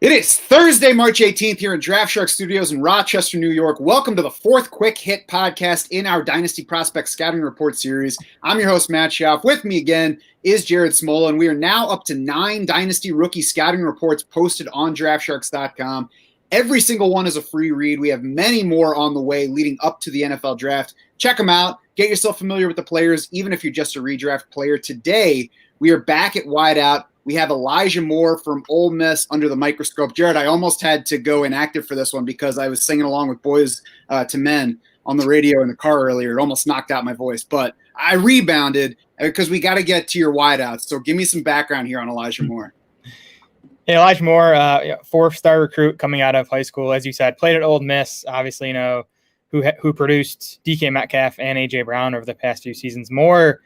It is Thursday, March 18th here in Draft Shark Studios in Rochester, New York. Welcome to the fourth Quick Hit podcast in our Dynasty Prospect Scouting Report series. I'm your host, Matt Schauf. With me again is Jared Smola, and we are now up to 9 Dynasty Rookie Scouting Reports posted on DraftSharks.com. Every single one is a free read. We have many more on the way leading up to the NFL Draft. Check them out. Get yourself familiar with the players, even if you're just a redraft player. Today, we are back at wideout. We have Elijah Moore from Ole Miss under the microscope. Jared, I almost had to go inactive for this one because I was singing along with Boys to Men on the radio in the car earlier. It almost knocked out my voice, but I rebounded because we got to get to your wideouts. So give me some background here on Elijah Moore. Hey, Elijah Moore, four-star recruit coming out of high school, as you said, played at Ole Miss. Obviously, you know who produced DK Metcalf and AJ Brown over the past few seasons. Moore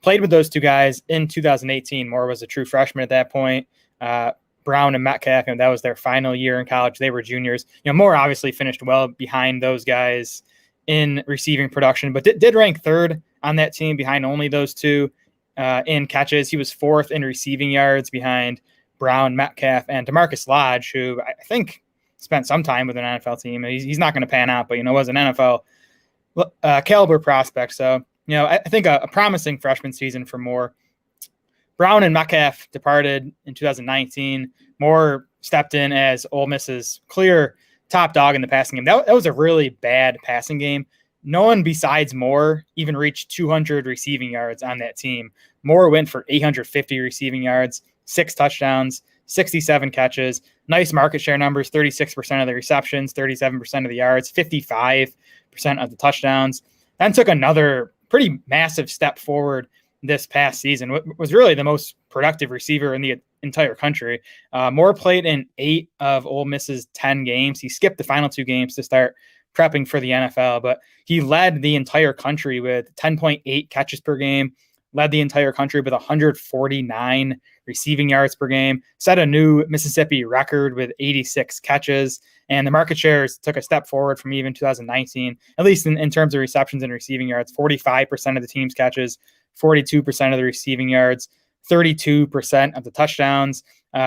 played with those two guys in 2018. Moore was a true freshman at that point. Brown and Metcalf, that was their final year in college. They were juniors. Moore obviously finished well behind those guys in receiving production, but did rank third on that team behind only those two in catches. He was fourth in receiving yards behind Brown, Metcalf, and DeMarcus Lodge, who I think spent some time with an NFL team. He's not going to pan out, but, was an NFL caliber prospect. So, I think a promising freshman season for Moore. Brown and Metcalf departed in 2019. Moore stepped in as Ole Miss's clear top dog in the passing game. That was a really bad passing game. No one besides Moore even reached 200 receiving yards on that team. Moore went for 850 receiving yards, 6 touchdowns, 67 catches, nice market share numbers, 36% of the receptions, 37% of the yards, 55% of the touchdowns. Then took another pretty massive step forward this past season. Was really the most productive receiver in the entire country. Moore played in 8 of Ole Miss's 10 games. He skipped the final 2 games to start prepping for the NFL, but he led the entire country with 10.8 catches per game, led the entire country with 149 receiving yards per game, set a new Mississippi record with 86 catches, and the market shares took a step forward from even 2019, at least in terms of receptions and receiving yards. 45% of the team's catches, 42% of the receiving yards, 32% of the touchdowns.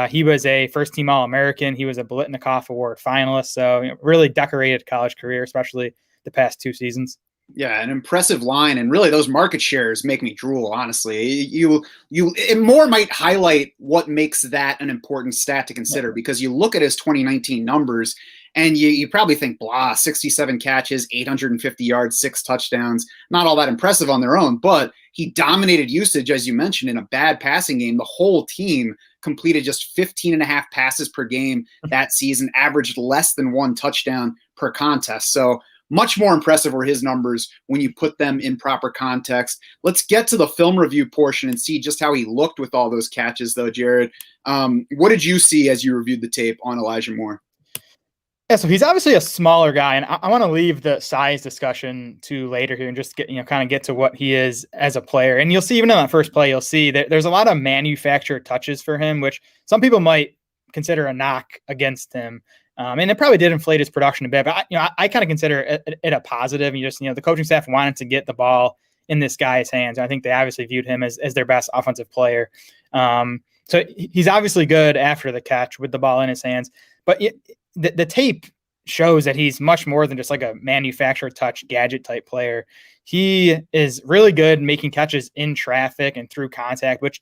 He was a first-team All-American. He was a Biletnikoff Award finalist, so really decorated college career, especially the past 2 seasons. Yeah, an impressive line, and really those market shares make me drool, honestly. And Moore might highlight what makes that an important stat to consider, because you look at his 2019 numbers and you probably think, 67 catches, 850 yards, 6 touchdowns, not all that impressive on their own, but he dominated usage, as you mentioned, in a bad passing game. The whole team completed just 15 and a half passes per game that season, averaged less than 1 touchdown per contest. So much more impressive were his numbers when you put them in proper context. Let's get to the film review portion and see just how he looked with all those catches, though, Jared. What did you see as you reviewed the tape on Elijah Moore? Yeah, so he's obviously a smaller guy, and I want to leave the size discussion to later here and just get to what he is as a player. And you'll see, even in that first play, you'll see that there's a lot of manufactured touches for him, which some people might consider a knock against him. And it probably did inflate his production a bit, but I kind of consider it a positive. And the coaching staff wanted to get the ball in this guy's hands. I think they obviously viewed him as their best offensive player. So he's obviously good after the catch with the ball in his hands, but the tape shows that he's much more than just like a manufactured touch gadget type player. He is really good making catches in traffic and through contact, which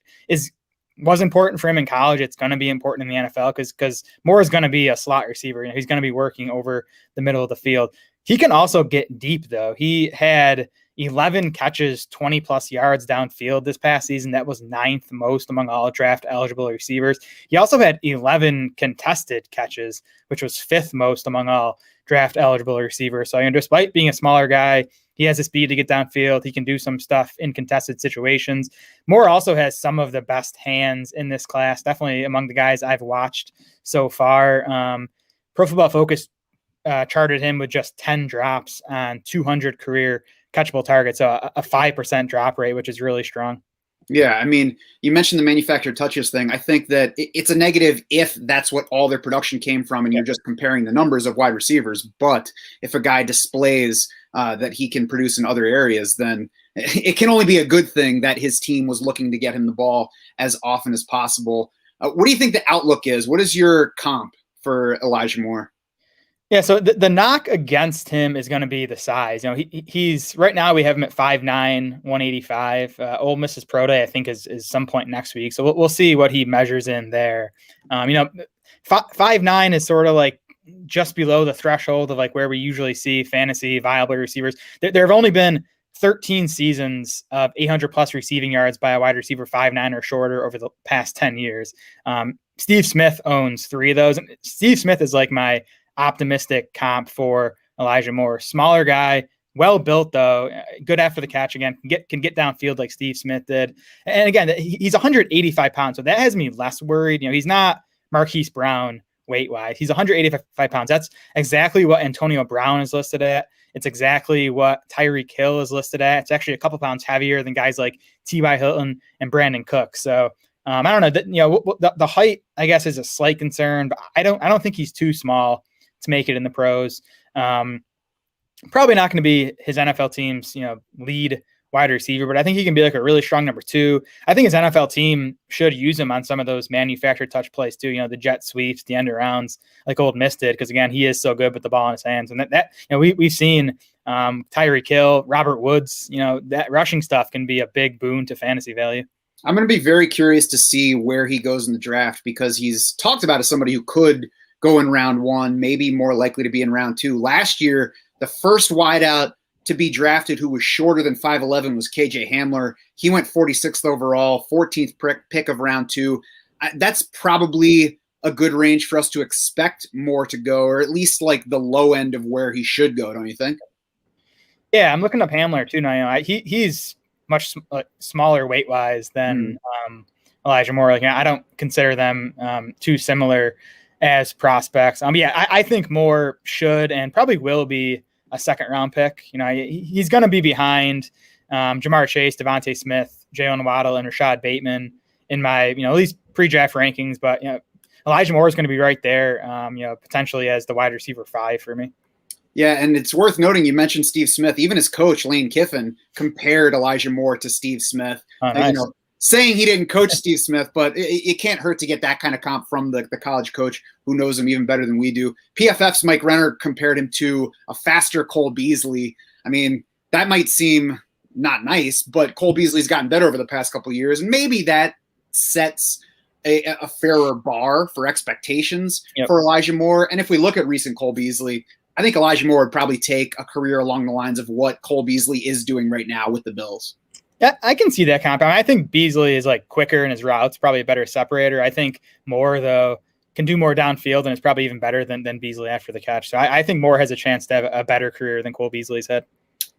was important for him in college. It's going to be important in the NFL because Moore is going to be a slot receiver. He's going to be working over the middle of the field. He can also get deep, though. He had 11 catches, 20 plus yards downfield this past season. That was 9th most among all draft eligible receivers. He also had 11 contested catches, which was 5th most among all draft eligible receivers. So despite being a smaller guy, he has the speed to get downfield. He can do some stuff in contested situations. Moore also has some of the best hands in this class, definitely among the guys I've watched so far. Pro Football Focus charted him with just 10 drops on 200 career catchable targets, so a 5% drop rate, which is really strong. Yeah, I mean, you mentioned the manufactured touches thing. I think that it's a negative if that's what all their production came from and you're just comparing the numbers of wide receivers. But if a guy displays that he can produce in other areas, then it can only be a good thing that his team was looking to get him the ball as often as possible. What do you think the outlook is? What is your comp for Elijah Moore? Yeah, so the knock against him is going to be the size. He's right now we have him at 5'9", 185. Ole Miss's pro day, I think, is some point next week. So we'll see what he measures in there. 5'9" is sort of like just below the threshold of like where we usually see fantasy viable receivers. There have only been 13 seasons of 800 plus receiving yards by a wide receiver 5'9" or shorter over the past 10 years. Steve Smith owns 3 of those. And Steve Smith is like my optimistic comp for Elijah Moore. Smaller guy, well built though, good after the catch again, can get downfield like Steve Smith did. And again, he's 185 pounds, so that has me less worried. He's not Marquise Brown weight wise. He's 185 pounds. That's exactly what Antonio Brown is listed at. It's exactly what Tyreek Hill is listed at. It's actually a couple pounds heavier than guys like T.Y. Hilton and Brandon Cook. So I don't know. The height, I guess, is a slight concern, but I don't think he's too small to make it in the pros. Probably not going to be his NFL team's, lead wide receiver, but I think he can be like a really strong number 2. I think his NFL team should use him on some of those manufactured touch plays too. The jet sweeps, the end arounds, like Ole Miss did, because again, he is so good with the ball in his hands. And we've seen Tyreek Hill, Robert Woods. That rushing stuff can be a big boon to fantasy value. I'm going to be very curious to see where he goes in the draft, because he's talked about as somebody who could go in round 1, maybe more likely to be in round 2. Last year, the first wideout to be drafted who was shorter than 5'11" was KJ Hamler. He went 46th overall, 14th pick of round 2. That's probably a good range for us to expect Moore to go, or at least like the low end of where he should go, don't you think? Yeah, I'm looking up Hamler too now. He's much smaller weight wise than Elijah Moore. I don't consider them too similar as prospects. I think Moore should and probably will be a second round pick. He's going to be behind Jamar Chase, Devontae Smith, Jalen Waddle, and Rashad Bateman in my, at least pre-draft rankings. But, Elijah Moore is going to be right there, potentially as the wide receiver 5 for me. Yeah, and it's worth noting, you mentioned Steve Smith. Even his coach, Lane Kiffin, compared Elijah Moore to Steve Smith. Oh, nice. Saying he didn't coach Steve Smith, but it can't hurt to get that kind of comp from the college coach who knows him even better than we do. PFF's Mike Renner compared him to a faster Cole Beasley. That might seem not nice, but Cole Beasley's gotten better over the past couple of years, and maybe that sets a fairer bar for expectations for Elijah Moore. And if we look at recent Cole Beasley, I think Elijah Moore would probably take a career along the lines of what Cole Beasley is doing right now with the Bills. Yeah, I can see that comp. I think Beasley is like quicker in his routes, probably a better separator. I think Moore, though, can do more downfield and is probably even better than Beasley after the catch. So I think Moore has a chance to have a better career than Cole Beasley's had.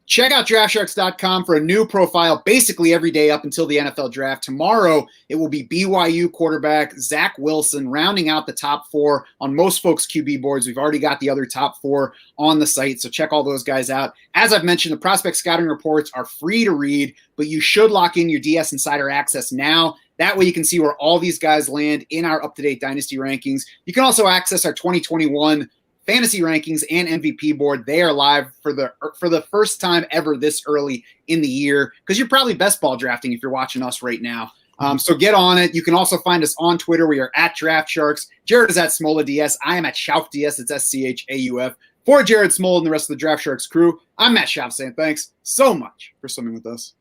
Check out DraftSharks.com for a new profile basically every day up until the NFL draft. Tomorrow, it will be BYU quarterback Zach Wilson rounding out the top 4 on most folks' QB boards. We've already got the other top 4 on the site, so check all those guys out. As I've mentioned, the prospect scouting reports are free to read, but you should lock in your DS Insider access now. That way you can see where all these guys land in our up-to-date Dynasty rankings. You can also access our 2021 fantasy rankings and MVP board. They are live for the first time ever this early in the year, because you're probably best ball drafting if you're watching us right now. So get on it. You can also find us on Twitter. We are at Draft Sharks. Jared is at Smola DS. I am at Schauf DS. It's SCHAUF. For Jared Smola and the rest of the Draft Sharks crew, I'm Matt Schauf saying thanks so much for swimming with us.